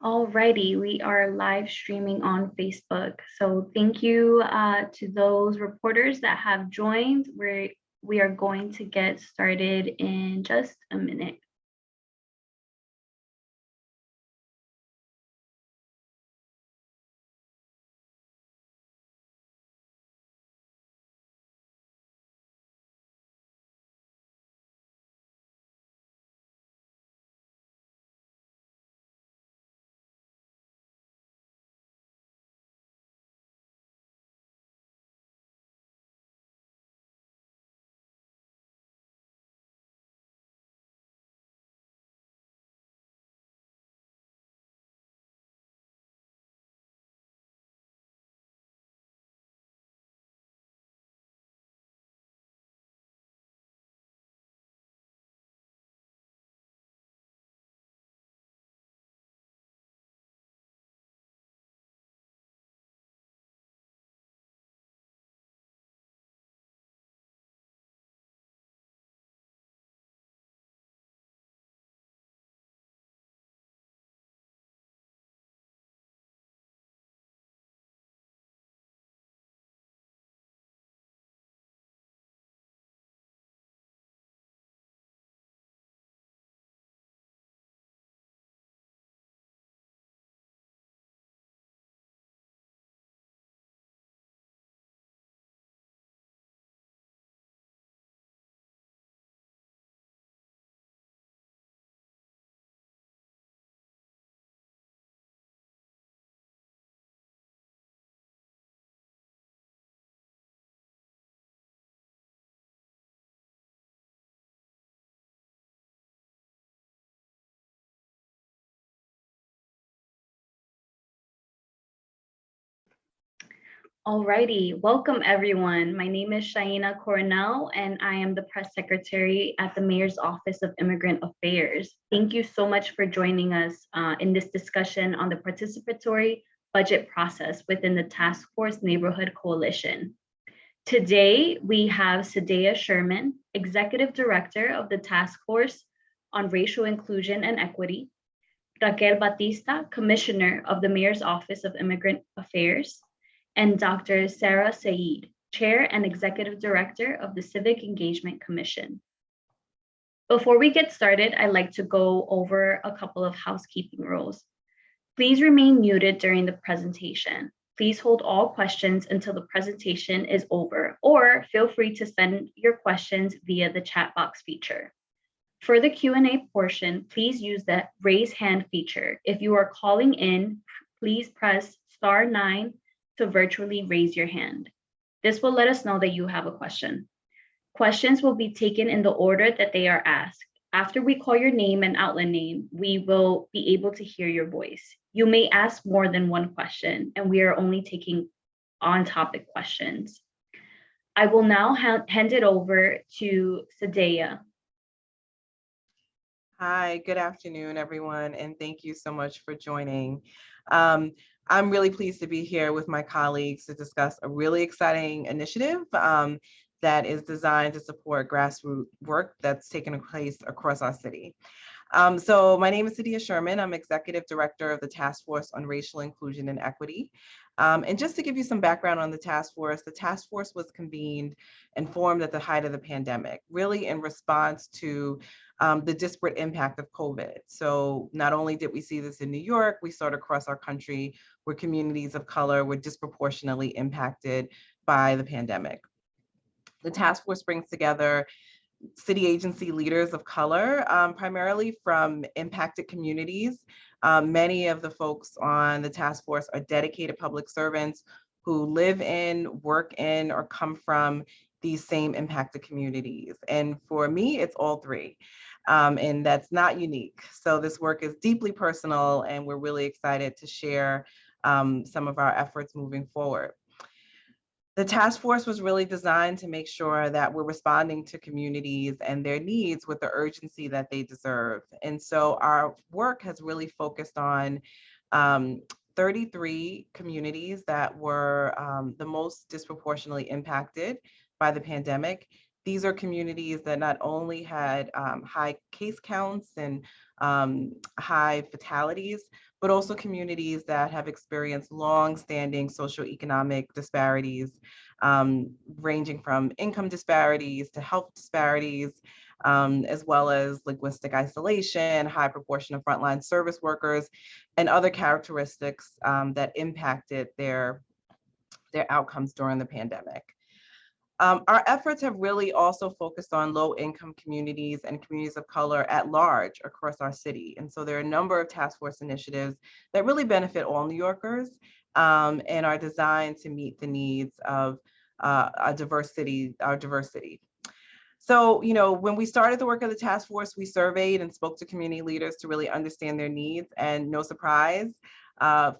Alrighty, we are live streaming on Facebook. So thank you to those reporters that have joined. We are going to get started in just a minute. Alrighty, welcome everyone. My name is Shaina Coronel and I am the press secretary at the Mayor's Office of Immigrant Affairs. Thank you so much for joining us in this discussion on the participatory budget process within the Task Force Neighborhood Coalition. Today, we have Saeed Sherman, Executive Director of the Task Force on Racial Inclusion and Equity, Raquel Batista, Commissioner of the Mayor's Office of Immigrant Affairs, and Dr. Sarah Saeed, Chair and Executive Director of the Civic Engagement Commission. Before we get started, I'd like to go over a couple of housekeeping rules. Please remain muted during the presentation. Please hold all questions until the presentation is over, or feel free to send your questions via the chat box feature. For the Q&A portion, please use the raise hand feature. If you are calling in, please press *9 to virtually raise your hand. This will let us know that you have a question. Questions will be taken in the order that they are asked. After we call your name and outlet name, we will be able to hear your voice. You may ask more than one question, and we are only taking on-topic questions. I will now hand it over to Saeed. Hi, good afternoon, everyone, and thank you so much for joining. I'm really pleased to be here with my colleagues to discuss a really exciting initiative that is designed to support grassroots work that's taken place across our city. So my name is Saeed Sherman. I'm Executive Director of the Task Force on Racial Inclusion and Equity. And just to give you some background on the task force was convened and formed at the height of the pandemic, really in response to the disparate impact of COVID. So not only did we see this in New York, we saw it across our country where communities of color were disproportionately impacted by the pandemic. The task force brings together city agency leaders of color, primarily from impacted communities. Many of the folks on the task force are dedicated public servants who live in, work in, or come from these same impacted communities. And for me, it's all three. And that's not unique. So this work is deeply personal, and we're really excited to share some of our efforts moving forward. The task force was really designed to make sure that we're responding to communities and their needs with the urgency that they deserve. And so our work has really focused on 33 communities that were the most disproportionately impacted by the pandemic. These are communities that not only had high case counts and high fatalities, but also communities that have experienced long-standing socioeconomic disparities, ranging from income disparities to health disparities, as well as linguistic isolation, high proportion of frontline service workers, and other characteristics that impacted their outcomes during the pandemic. Our efforts have really also focused on low-income communities and communities of color at large across our city. And so there are a number of task force initiatives that really benefit all New Yorkers and are designed to meet the needs of our diversity. So, when we started the work of the task force, we surveyed and spoke to community leaders to really understand their needs, and no surprise,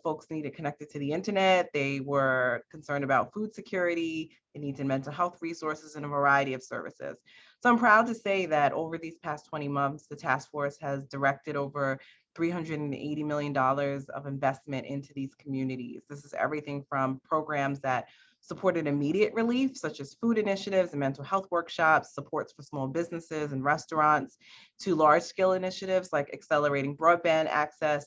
folks needed connected to the internet. They were concerned about food security, they needed mental health resources, and a variety of services. So I'm proud to say that over these past 20 months, the task force has directed over $380 million of investment into these communities. This is everything from programs that supported immediate relief, such as food initiatives and mental health workshops, supports for small businesses and restaurants, to large-scale initiatives like accelerating broadband access,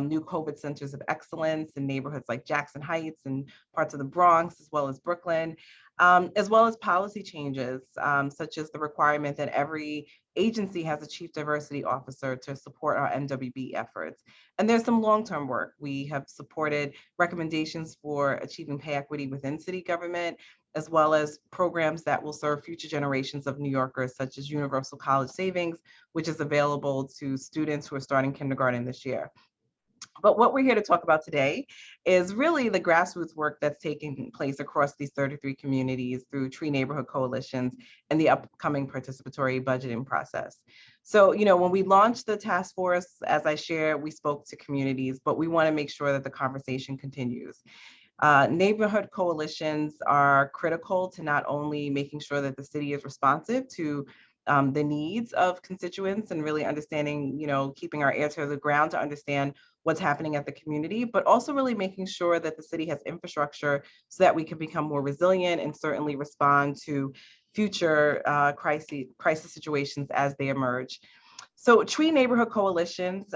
new COVID centers of excellence in neighborhoods like Jackson Heights and parts of the Bronx, as well as Brooklyn, as well as policy changes, such as the requirement that every agency has a chief diversity officer to support our MWB efforts. And there's some long-term work. We have supported recommendations for achieving pay equity within city government, as well as programs that will serve future generations of New Yorkers, such as Universal College Savings, which is available to students who are starting kindergarten this year. But what we're here to talk about today is really the grassroots work that's taking place across these 33 communities through TRIE neighborhood coalitions and the upcoming participatory budgeting process. So, when we launched the task force, as I shared, we spoke to communities, but we want to make sure that the conversation continues. Neighborhood coalitions are critical to not only making sure that the city is responsive to the needs of constituents and really understanding, keeping our ear to the ground to understand what's happening at the community, but also really making sure that the city has infrastructure so that we can become more resilient and certainly respond to future crisis situations as they emerge. So TRIE Neighborhood Coalitions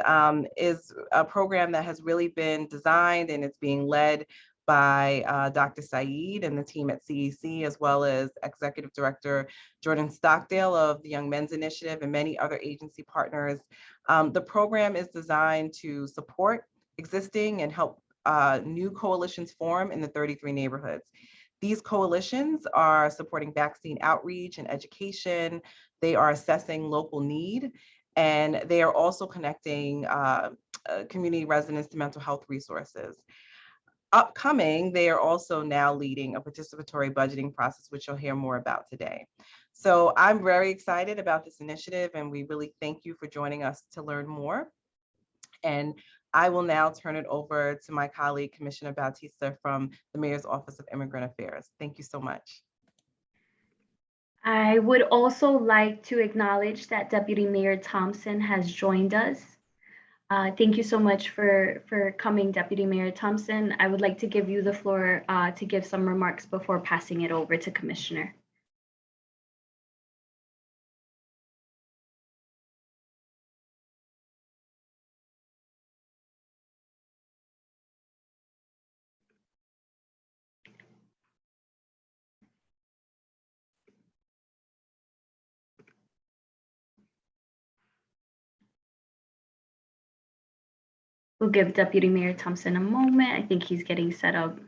is a program that has really been designed, and it's being led by Dr. Saeed and the team at CEC, as well as Executive Director Jordan Stockdale of the Young Men's Initiative and many other agency partners. The program is designed to support existing and help new coalitions form in the 33 neighborhoods. These coalitions are supporting vaccine outreach and education. They are assessing local need, and they are also connecting community residents to mental health resources. Upcoming, they are also now leading a participatory budgeting process, which you'll hear more about today. So I'm very excited about this initiative, and we really thank you for joining us to learn more. And I will now turn it over to my colleague, Commissioner Batista from the Mayor's Office of Immigrant Affairs. Thank you so much. I would also like to acknowledge that Deputy Mayor Thompson has joined us. Thank you so much for coming, Deputy Mayor Thompson. I would like to give you the floor to give some remarks before passing it over to Commissioner. We'll give Deputy Mayor Thompson a moment. I think he's getting set up.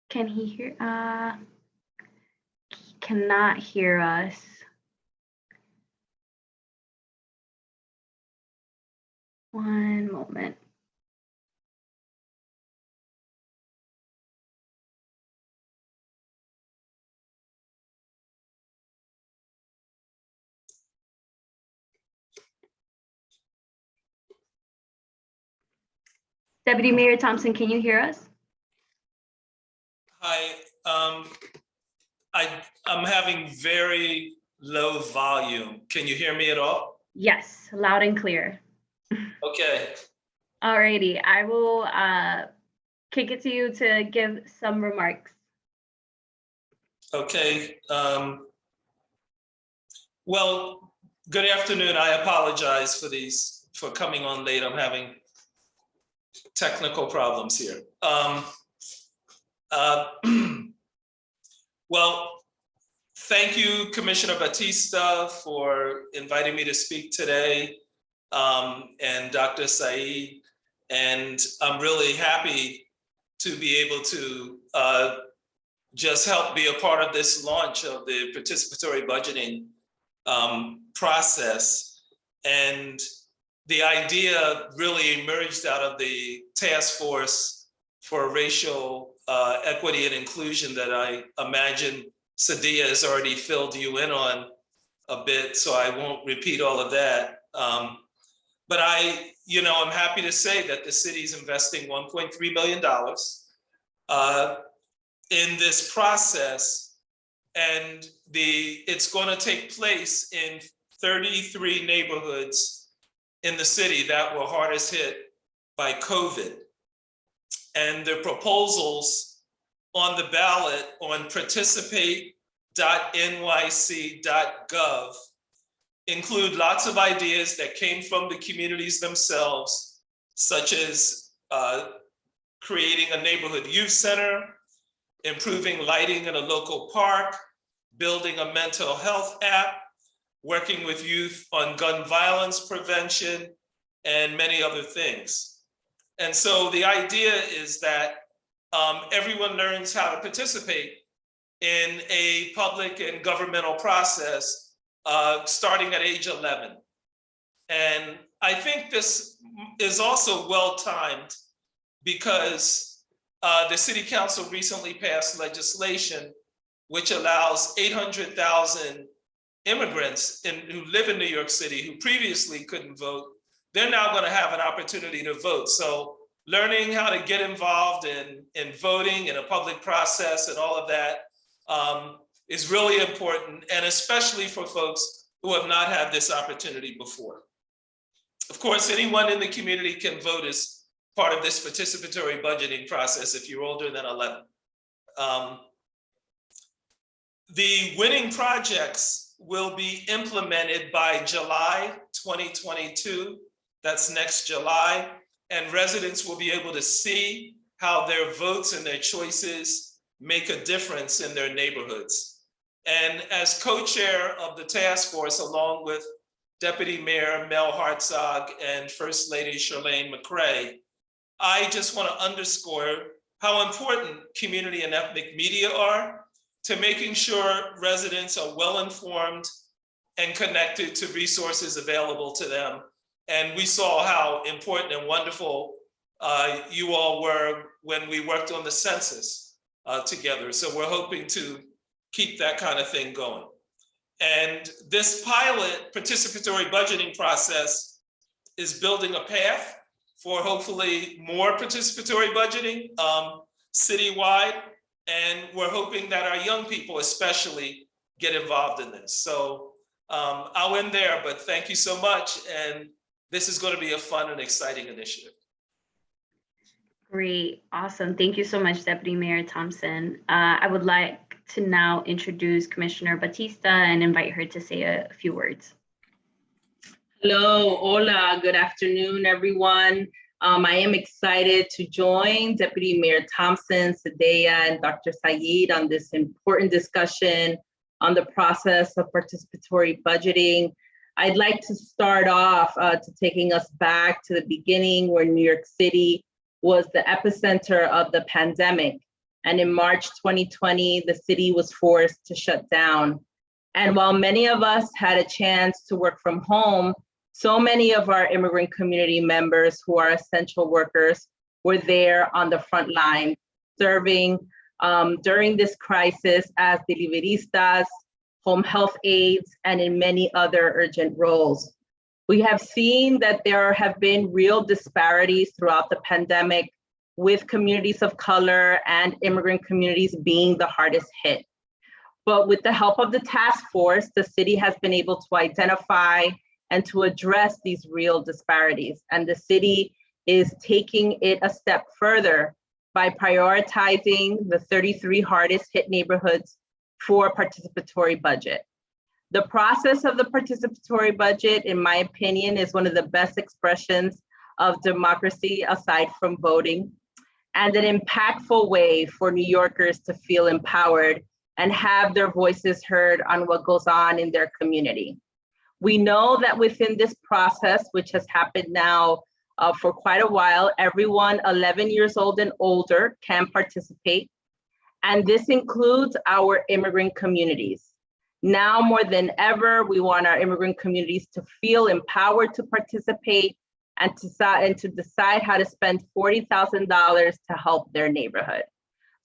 Can he hear? He cannot hear us. One moment. Deputy Mayor Thompson, can you hear us? Hi. I'm having very low volume. Can you hear me at all? Yes, loud and clear. Okay. Alrighty, I will kick it to you to give some remarks. Okay. Well, good afternoon. I apologize for coming on late. I'm having technical problems here. Well, thank you, Commissioner Batista, for inviting me to speak today, and Dr. Saeed. And I'm really happy to be able to just help be a part of this launch of the participatory budgeting process. And the idea really emerged out of the task force for racial equity and inclusion that I imagine Sadia has already filled you in on a bit, so I won't repeat all of that. But I'm happy to say that the city is investing $1.3 million in this process, and it's going to take place in 33 neighborhoods in the city that were hardest hit by COVID. And the proposals on the ballot on participate.nyc.gov include lots of ideas that came from the communities themselves, such as creating a neighborhood youth center, improving lighting in a local park, building a mental health app, working with youth on gun violence prevention, and many other things. And so the idea is that everyone learns how to participate in a public and governmental process starting at age 11. And I think this is also well-timed because the City Council recently passed legislation which allows 800,000 immigrants who live in New York City who previously couldn't vote. They're now going to have an opportunity to vote. So learning how to get involved in voting in a public process and all of that is really important, and especially for folks who have not had this opportunity before. Of course, anyone in the community can vote as part of this participatory budgeting process if you're older than 11. The winning projects will be implemented by July 2022. That's next July. And residents will be able to see how their votes and their choices make a difference in their neighborhoods. And as co-chair of the task force, along with Deputy Mayor Mel Hartzog and First Lady Charlene McCray, I just want to underscore how important community and ethnic media are to making sure residents are well informed and connected to resources available to them. And we saw how important and wonderful you all were when we worked on the census together. So we're hoping to keep that kind of thing going. And this pilot participatory budgeting process is building a path for hopefully more participatory budgeting citywide. And we're hoping that our young people especially get involved in this. So I'll end there, but thank you so much. And this is going to be a fun and exciting initiative. Great, awesome. Thank you so much, Deputy Mayor Thompson. I would like to now introduce Commissioner Batista and invite her to say a few words. Hello, hola, good afternoon, everyone. I am excited to join Deputy Mayor Thompson, Sadia, and Dr. Saeed on this important discussion on the process of participatory budgeting. I'd like to start off to taking us back to the beginning where New York City was the epicenter of the pandemic. And in March 2020, the city was forced to shut down. And while many of us had a chance to work from home, so many of our immigrant community members who are essential workers were there on the front line, serving during this crisis as deliveristas, home health aides, and in many other urgent roles. We have seen that there have been real disparities throughout the pandemic, with communities of color and immigrant communities being the hardest hit. But with the help of the task force, the city has been able to identify and to address these real disparities. And the city is taking it a step further by prioritizing the 33 hardest hit neighborhoods for participatory budget. The process of the participatory budget, in my opinion, is one of the best expressions of democracy aside from voting, and an impactful way for New Yorkers to feel empowered and have their voices heard on what goes on in their community. We know that within this process, which has happened now for quite a while, everyone 11 years old and older can participate. And this includes our immigrant communities. Now more than ever, we want our immigrant communities to feel empowered to participate and to decide how to spend $40,000 to help their neighborhood.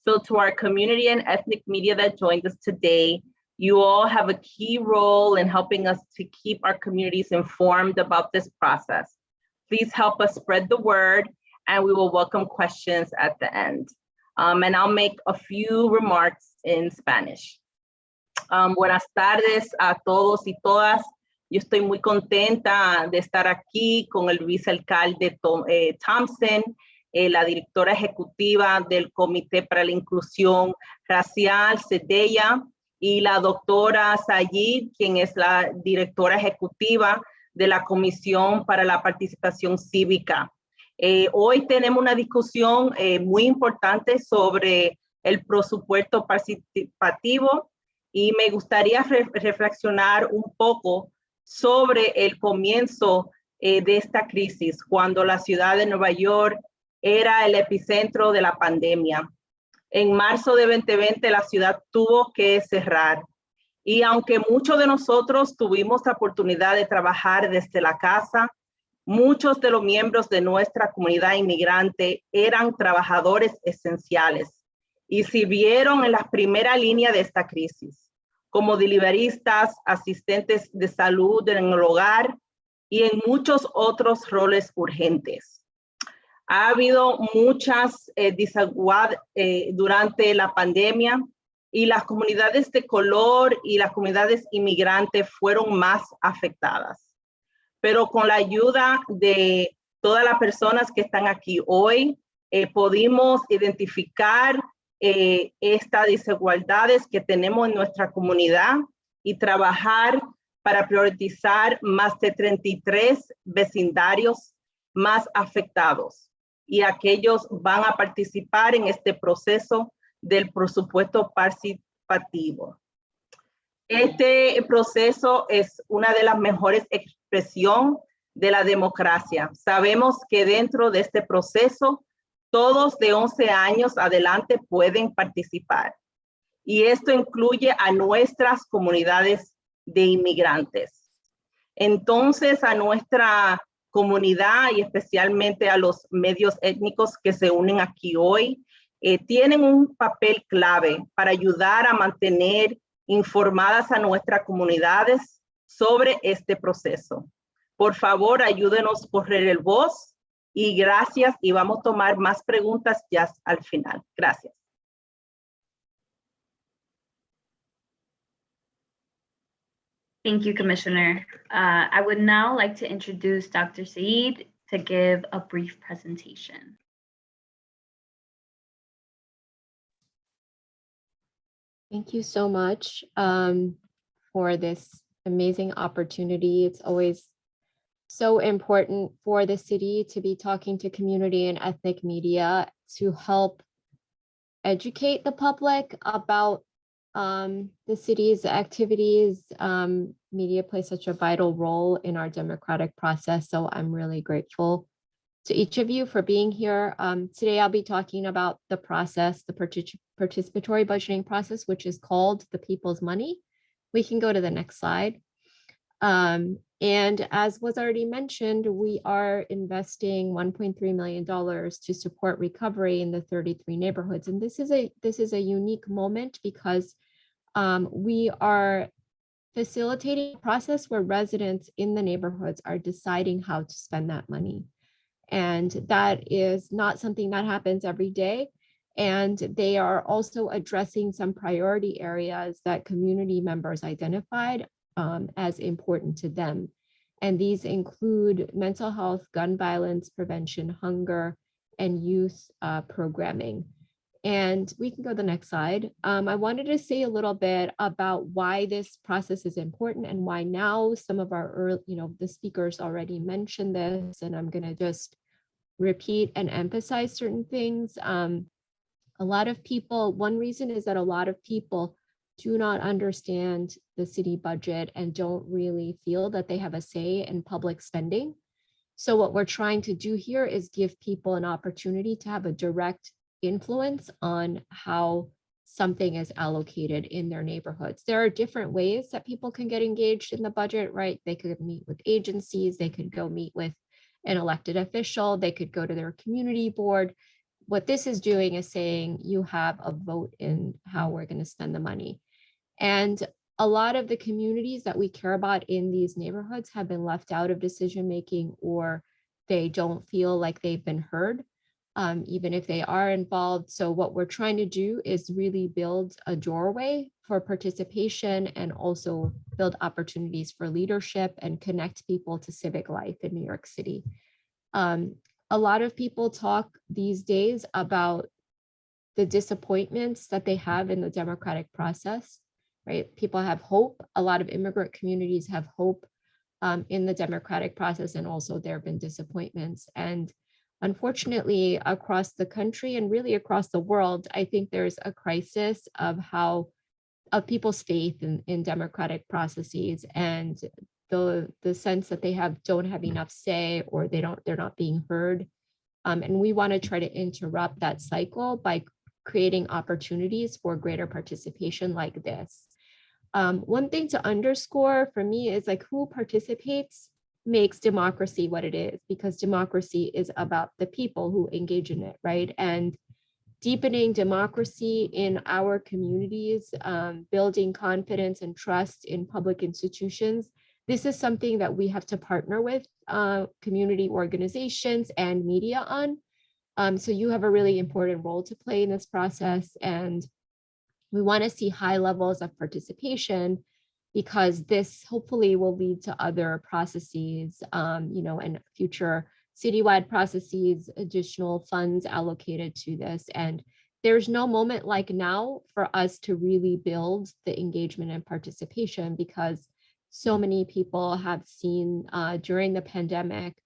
So to our community and ethnic media that joined us today, you all have a key role in helping us to keep our communities informed about this process. Please help us spread the word, and we will welcome questions at the end. And I'll make a few remarks in Spanish. Buenas tardes a todos y todas. Yo estoy muy contenta de estar aquí con el vicealcalde Thompson, la directora ejecutiva del Comité para la Inclusión Racial, Zendaya, y la doctora Saeed, quien es la directora ejecutiva de la Comisión para la Participación Cívica. Hoy tenemos una discusión muy importante sobre el presupuesto participativo y me gustaría reflexionar un poco sobre el comienzo de esta crisis, cuando la ciudad de Nueva York era el epicentro de la pandemia. En marzo de 2020 la ciudad tuvo que cerrar. Y aunque muchos de nosotros tuvimos la oportunidad de trabajar desde la casa, muchos de los miembros de nuestra comunidad inmigrante eran trabajadores esenciales y sirvieron en la primera línea de esta crisis, como deliveristas, asistentes de salud en el hogar y en muchos otros roles urgentes. Ha habido muchas desigualdades durante la pandemia y las comunidades de color y las comunidades inmigrantes fueron más afectadas. Pero con la ayuda de todas las personas que están aquí hoy, pudimos identificar estas desigualdades que tenemos en nuestra comunidad y trabajar para priorizar más de 33 vecindarios más afectados. Y aquellos van a participar en este proceso del presupuesto participativo. Este proceso es una de las mejores expresiones de la democracia. Sabemos que dentro de este proceso, todos de 11 años adelante pueden participar. Y esto incluye a nuestras comunidades de inmigrantes. Entonces, a nuestra comunidad y especialmente a los medios étnicos que se unen aquí hoy, tienen un papel clave para ayudar a mantener informadas a nuestras comunidades sobre este proceso. Por favor, ayúdenos a correr el voz y gracias, y vamos a tomar más preguntas ya al final. Gracias. Thank you, Commissioner. I would now like to introduce Dr. Saeed to give a brief presentation. Thank you so much for this amazing opportunity. It's always so important for the city to be talking to community and ethnic media to help educate the public about the city's activities. Media plays such a vital role in our democratic process, so I'm really grateful to each of you for being here. Today, I'll be talking about the process, the participatory budgeting process, which is called the People's Money. We can go to the next slide. And as was already mentioned, we are investing $1.3 million to support recovery in the 33 neighborhoods. And this is a unique moment because we are facilitating a process where residents in the neighborhoods are deciding how to spend that money. And that is not something that happens every day. And they are also addressing some priority areas that community members identified as important to them. And these include mental health, gun violence prevention, hunger, and youth programming. And we can go to the next slide. I wanted to say a little bit about why this process is important and why now. Some of our early, the speakers already mentioned this, and I'm going to just repeat and emphasize certain things. A lot of people, one reason is that a lot of people do not understand the city budget and don't really feel that they have a say in public spending. So what we're trying to do here is give people an opportunity to have a direct influence on how something is allocated in their neighborhoods. There are different ways that people can get engaged in the budget, right? They could meet with agencies, they could go meet with an elected official, they could go to their community board. What this is doing is saying you have a vote in how we're going to spend the money. And a lot of the communities that we care about in these neighborhoods have been left out of decision making, or they don't feel like they've been heard, even if they are involved. So what we're trying to do is really build a doorway for participation and also build opportunities for leadership and connect people to civic life in New York City. A lot of people talk these days about the disappointments that they have in the democratic process, right? People have hope. A lot of immigrant communities have hope in the democratic process, and also there have been disappointments. And unfortunately, across the country and really across the world, I think there's a crisis of people's faith in democratic processes, and the sense that they don't have enough say, or they're not being heard. And we want to try to interrupt that cycle by creating opportunities for greater participation like this. One thing to underscore for me is like who participates makes democracy what it is, because democracy is about the people who engage in it, right? And deepening democracy in our communities, building confidence and trust in public institutions. This is something that we have to partner with community organizations and media on. So you have a really important role to play in this process. And we want to see high levels of participation, because this hopefully will lead to other processes, and future citywide processes, additional funds allocated to this. And there's no moment like now for us to really build the engagement and participation, because so many people have seen during the pandemic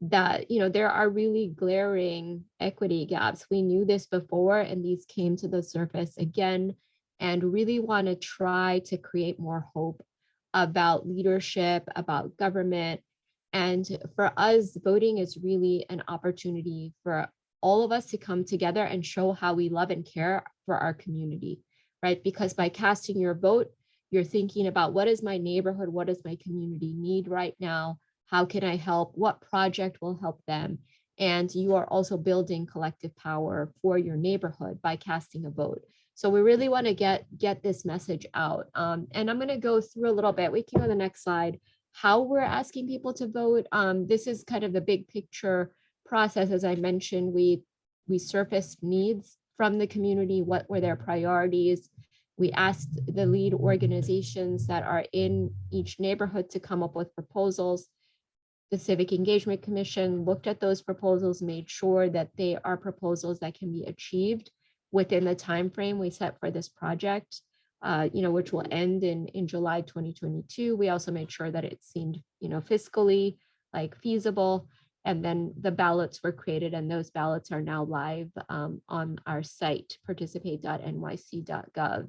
that there are really glaring equity gaps. We knew this before, and these came to the surface again, and really want to try to create more hope about leadership, about government. And for us, voting is really an opportunity for all of us to come together and show how we love and care for our community, right? Because by casting your vote, you're thinking about, what is my neighborhood? What does my community need right now? How can I help? What project will help them? And you are also building collective power for your neighborhood by casting a vote. So we really want to get this message out. And I'm going to go through a little bit. We can go to the next slide. How we're asking people to vote. This is kind of the big picture process. As I mentioned, we surfaced needs from the community. What were their priorities? We asked the lead organizations that are in each neighborhood to come up with proposals. The Civic Engagement Commission looked at those proposals, made sure that they are proposals that can be achieved within the time frame we set for this project, which will end in July 2022. We also made sure that it seemed, fiscally feasible. And then the ballots were created, and those ballots are now live on our site, participate.nyc.gov.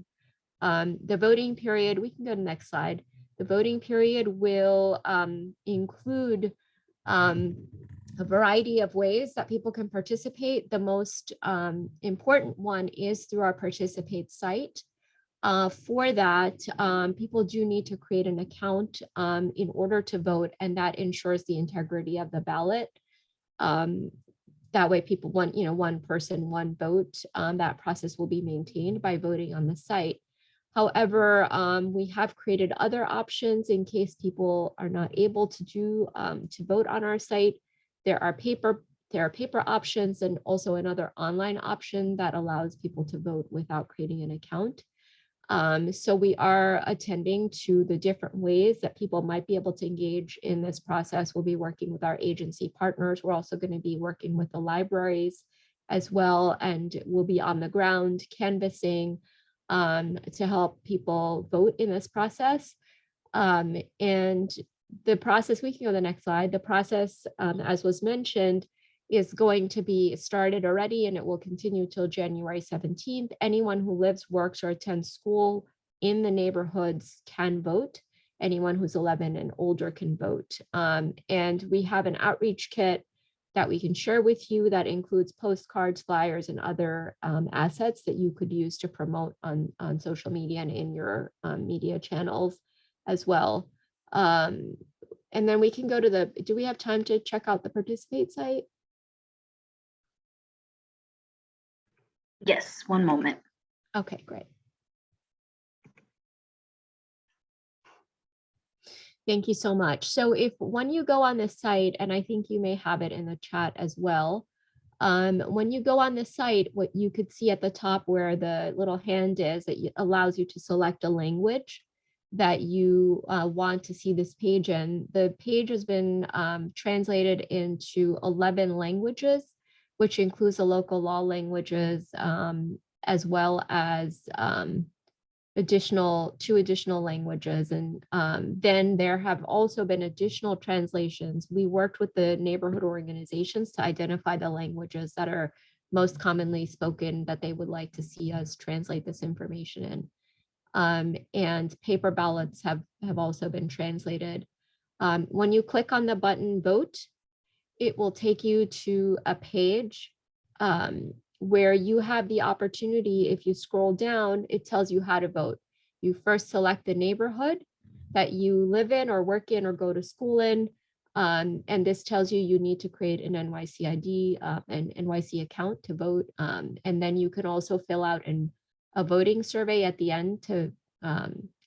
The voting period, we can go to the next slide. The voting period will include a variety of ways that people can participate. The most important one is through our Participate site. For that, people do need to create an account in order to vote, and that ensures the integrity of the ballot. That way people one person, one vote. That process will be maintained by voting on the site. However, we have created other options in case people are not able to vote on our site. There are paper there are paper options and also another online option that allows people to vote without creating an account. So we are attending to the different ways that people might be able to engage in this process. We'll be working with our agency partners. We're also going to be working with the libraries as well, and we'll be on the ground canvassing to help people vote in this process. And the process, we can go to the next slide. The process, as was mentioned, is going to be started already, and it will continue till January 17th. Anyone who lives, works, or attends school in the neighborhoods can vote. Anyone who's 11 and older can vote. And we have an outreach kit that we can share with you that includes postcards, flyers, and other assets that you could use to promote on social media and in your media channels as well. And then we can go to the, do we have time to check out the Participate site? Yes, one moment. Okay, great. Thank you so much. So when you go on this site, and I think you may have it in the chat as well, when you go on the site, what you could see at the top where the little hand is, that allows you to select a language that you want to see this page in. The page has been translated into 11 languages, which includes the local law languages, as well as two additional languages. And then there have also been additional translations. We worked with the neighborhood organizations to identify the languages that are most commonly spoken that they would like to see us translate this information in. And paper ballots have also been translated. When you click on the button vote, it will take you to a page where you have the opportunity. If you scroll down, it tells you how to vote. You first select the neighborhood that you live in or work in or go to school in. And this tells you need to create an NYC ID, an NYC account to vote. And then you can also fill out a voting survey at the end to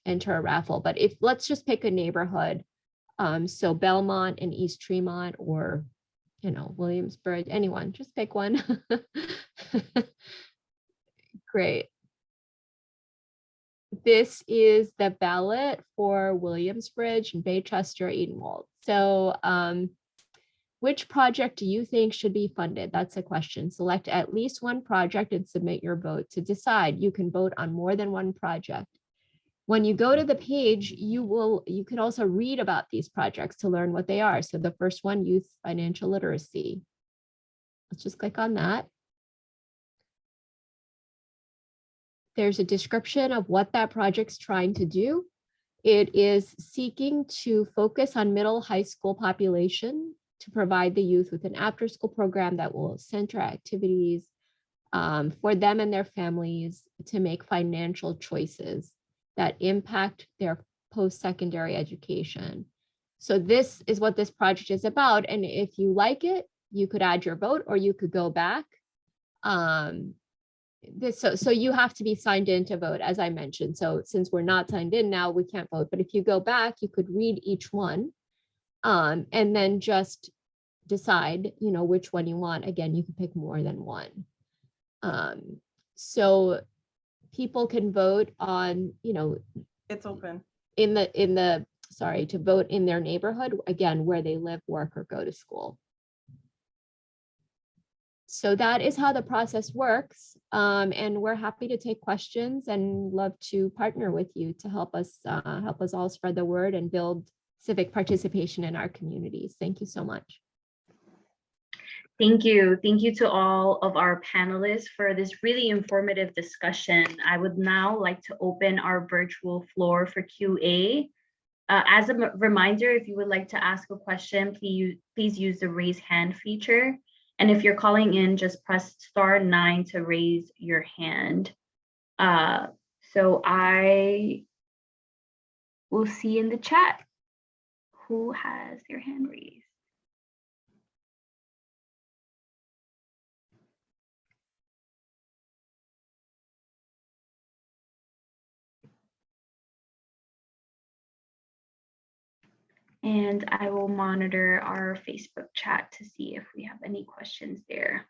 enter a raffle. But let's just pick a neighborhood. So Belmont and East Tremont, or Williamsburg, anyone, just pick one. Great. This is the ballot for Williamsbridge and Baychester, Edenwald. So which project do you think should be funded? That's a question. Select at least one project and submit your vote. To decide, you can vote on more than one project. When you go to the page, you can also read about these projects to learn what they are. So the first one, youth financial literacy. Let's just click on that. There's a description of what that project's trying to do. It is seeking to focus on middle high school population to provide the youth with an after-school program that will center activities for them and their families to make financial choices that impact their post-secondary education. So this is what this project is about. And if you like it, you could add your vote or you could go back. So you have to be signed in to vote, as I mentioned. So since we're not signed in now, we can't vote. But if you go back, you could read each one and then just decide, which one you want. Again, you can pick more than one. So people can vote on, It's open. To vote in their neighborhood, again, where they live, work, or go to school. So that is how the process works. And we're happy to take questions and love to partner with you to help us all spread the word and build civic participation in our communities. Thank you so much. Thank you. Thank you to all of our panelists for this really informative discussion. I would now like to open our virtual floor for QA. As a reminder, if you would like to ask a question, please use the raise hand feature. And if you're calling in, just press *9 to raise your hand. So I will see in the chat who has their hand raised. And I will monitor our Facebook chat to see if we have any questions there.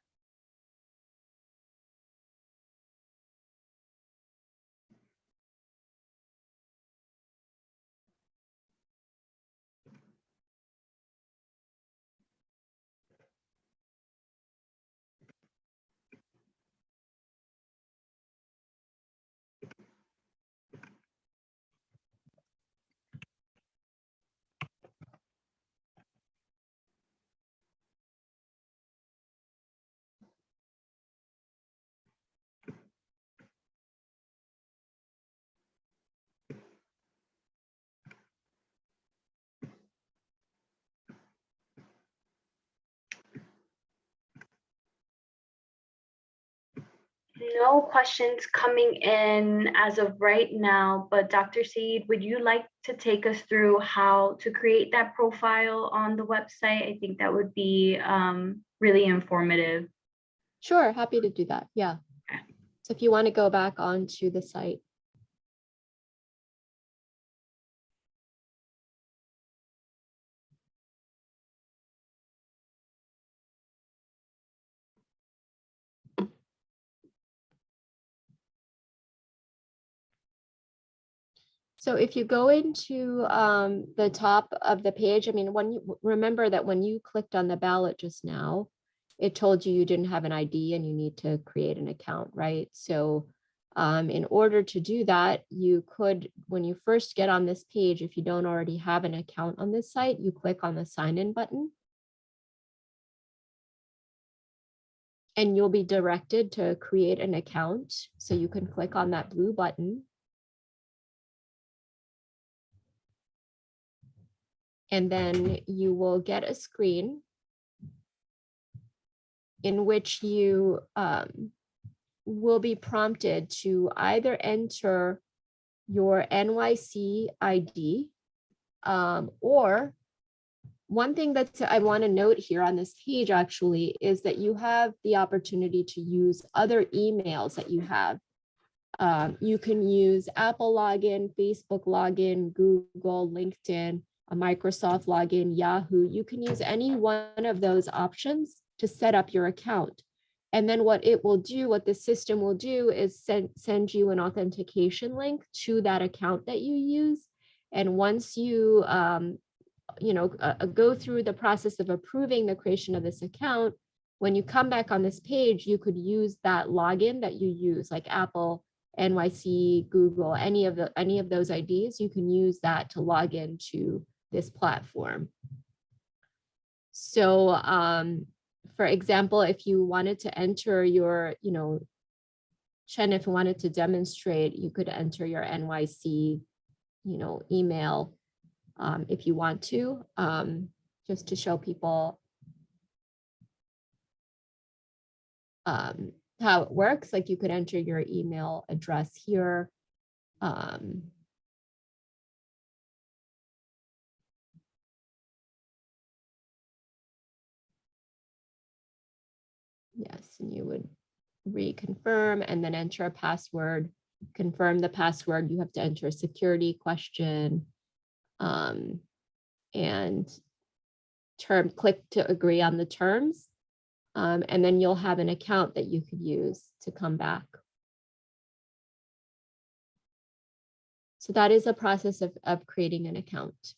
No questions coming in as of right now, but Dr. Saeed, would you like to take us through how to create that profile on the website? I think that would be really informative. Sure, happy to do that. Yeah. So if you want to go back onto the site. So if you go into the top of the page, I mean, when you remember that when you clicked on the ballot just now, it told you you didn't have an ID and you need to create an account, right? So in order to do that, you could, when you first get on this page, if you don't already have an account on this site, you click on the sign in button. And you'll be directed to create an account. So you can click on that blue button. And then you will get a screen in which you will be prompted to either enter your NYC ID or one thing that I want to note here on this page actually is that you have the opportunity to use other emails that you have. You can use Apple login, Facebook login, Google, LinkedIn, a Microsoft login, Yahoo. You can use any one of those options to set up your account. And then what it will do, what the system will do is send you an authentication link to that account that you use. And once you go through the process of approving the creation of this account, when you come back on this page, you could use that login that you use, like Apple, NYC, Google, any of those IDs, you can use that to log into this platform. So for example, if you wanted to enter your, Chen, if you wanted to demonstrate, you could enter your NYC, email if you want to, just to show people how it works. Like you could enter your email address here. Yes, and you would reconfirm and then enter a password, confirm the password. You have to enter a security question and click to agree on the terms. And then you'll have an account that you could use to come back. So that is a process of creating an account.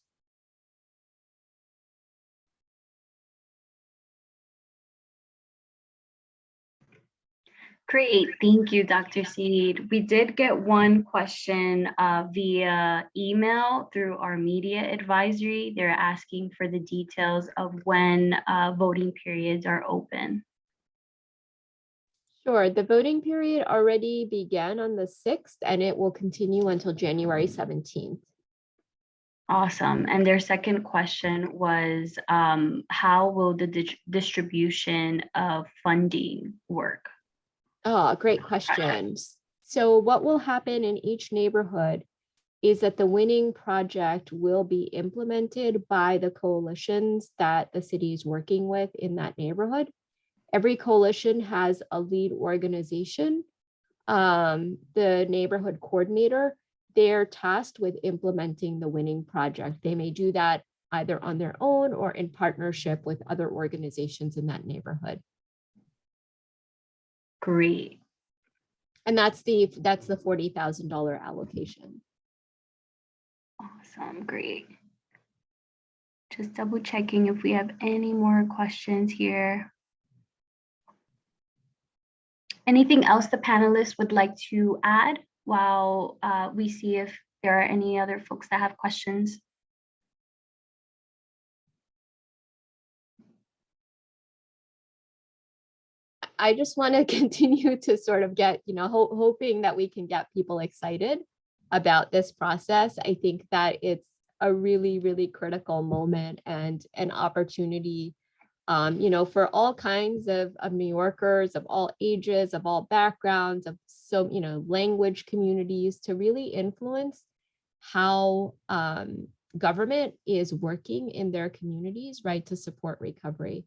Great, thank you, Dr. Saeed. We did get one question via email through our media advisory. They're asking for the details of when voting periods are open. Sure, the voting period already began on the 6th and it will continue until January 17th. Awesome. And their second question was, how will the distribution of funding work? Oh, great question. So what will happen in each neighborhood is that the winning project will be implemented by the coalitions that the city is working with in that neighborhood. Every coalition has a lead organization. The neighborhood coordinator, they're tasked with implementing the winning project. They may do that either on their own or in partnership with other organizations in that neighborhood. Great. And that's the $40,000 allocation. Awesome, great. Just double checking if we have any more questions here. Anything else the panelists would like to add while we see if there are any other folks that have questions? I just want to continue to sort of get, hoping that we can get people excited about this process. I think that it's a really, really critical moment and an opportunity, for all kinds of New Yorkers of all ages, of all backgrounds, of language communities to really influence how government is working in their communities, right, to support recovery.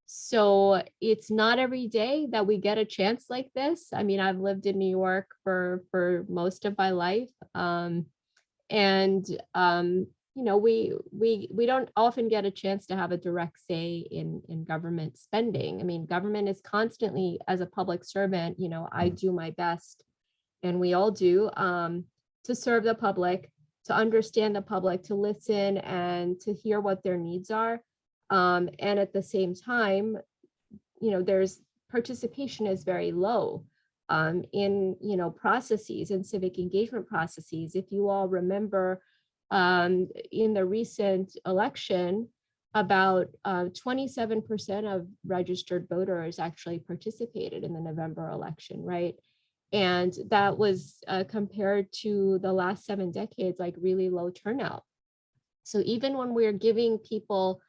So it's not every day that we get a chance like this. I mean, I've lived in New York for most of my life. We don't often get a chance to have a direct say in government spending. I mean, government is constantly, as a public servant, I do my best, and we all do, to serve the public, to understand the public, to listen and to hear what their needs are. And at the same time, there's participation is very low in processes and civic engagement processes. If you all remember, in the recent election, about 27% of registered voters actually participated in the November election, right? And that was compared to the last 7 decades, like really low turnout. So even when we're giving people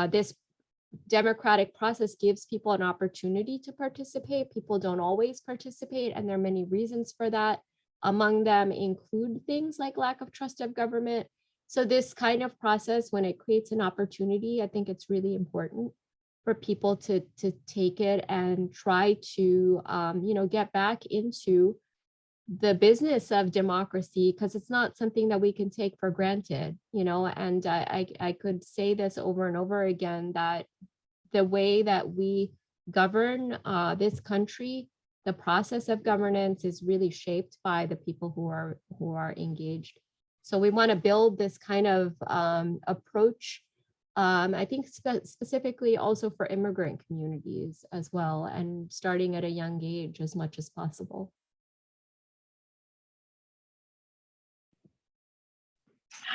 this democratic process gives people an opportunity to participate, people don't always participate, and there are many reasons for that. Among them include things like lack of trust of government. So this kind of process, when it creates an opportunity, I think it's really important for people to take it and try to get back into the business of democracy, because it's not something that we can take for granted, and I could say this over and over again, that the way that we govern this country, the process of governance is really shaped by the people who are engaged. So we want to build this kind of approach, I think specifically also for immigrant communities as well, and starting at a young age as much as possible.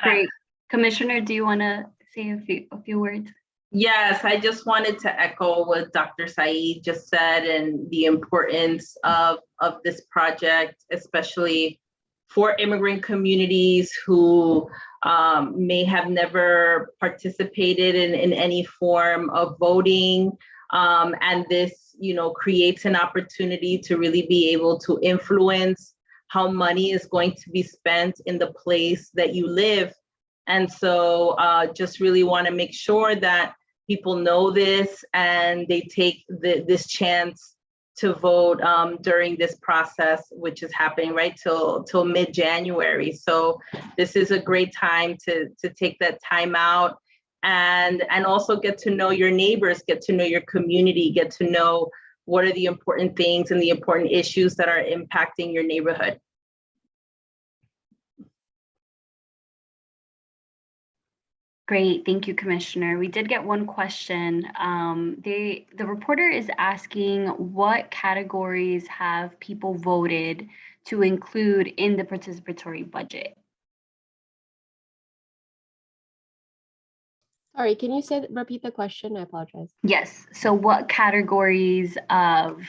Great. Commissioner, do you want to say a few words? Yes, I just wanted to echo what Dr. Saeed just said and the importance of this project, especially for immigrant communities who may have never participated in any form of voting. And this, creates an opportunity to really be able to influence how money is going to be spent in the place that you live. And so just really want to make sure that people know this and they take this chance to vote during this process, which is happening right till mid-January. So this is a great time to take that time out and also get to know your neighbors, get to know your community, get to know what are the important things and the important issues that are impacting your neighborhood. Great, thank you, Commissioner. We did get one question. The reporter is asking what categories have people voted to include in the participatory budget? Sorry, can you repeat the question? I apologize. Yes, so what categories of,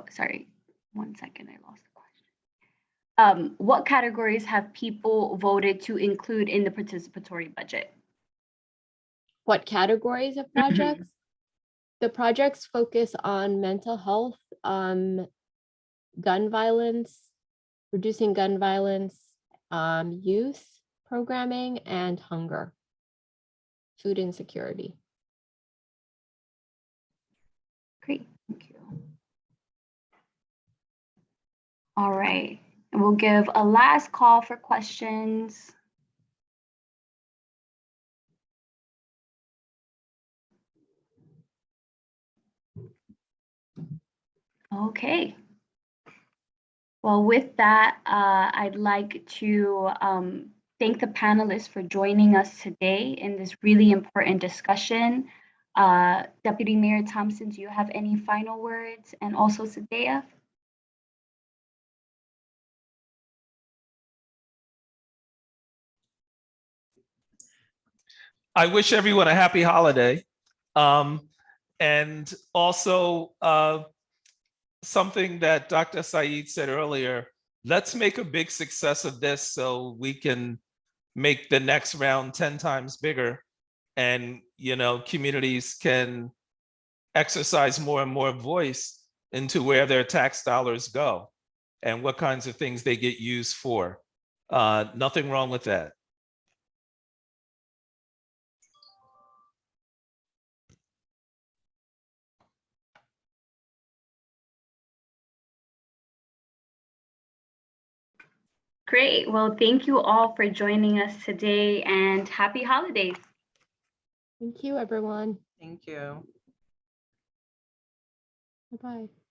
sorry, 1 second, I lost the question. What categories have people voted to include in the participatory budget? What categories of projects? The projects focus on mental health, gun violence, reducing gun violence, youth programming, and hunger, food insecurity. Great, thank you. All right, we'll give a last call for questions. Okay. Well, with that, I'd like to thank the panelists for joining us today in this really important discussion. Deputy Mayor Thompson, do you have any final words? And also Sadea? I wish everyone a happy holiday. And also something that Dr. Saeed said earlier, let's make a big success of this so we can make the next round 10 times bigger. And, you know, communities can exercise more and more voice into where their tax dollars go and what kinds of things they get used for. Nothing wrong with that. Great. Well, thank you all for joining us today and happy holidays. Thank you, everyone. Thank you. Bye-bye.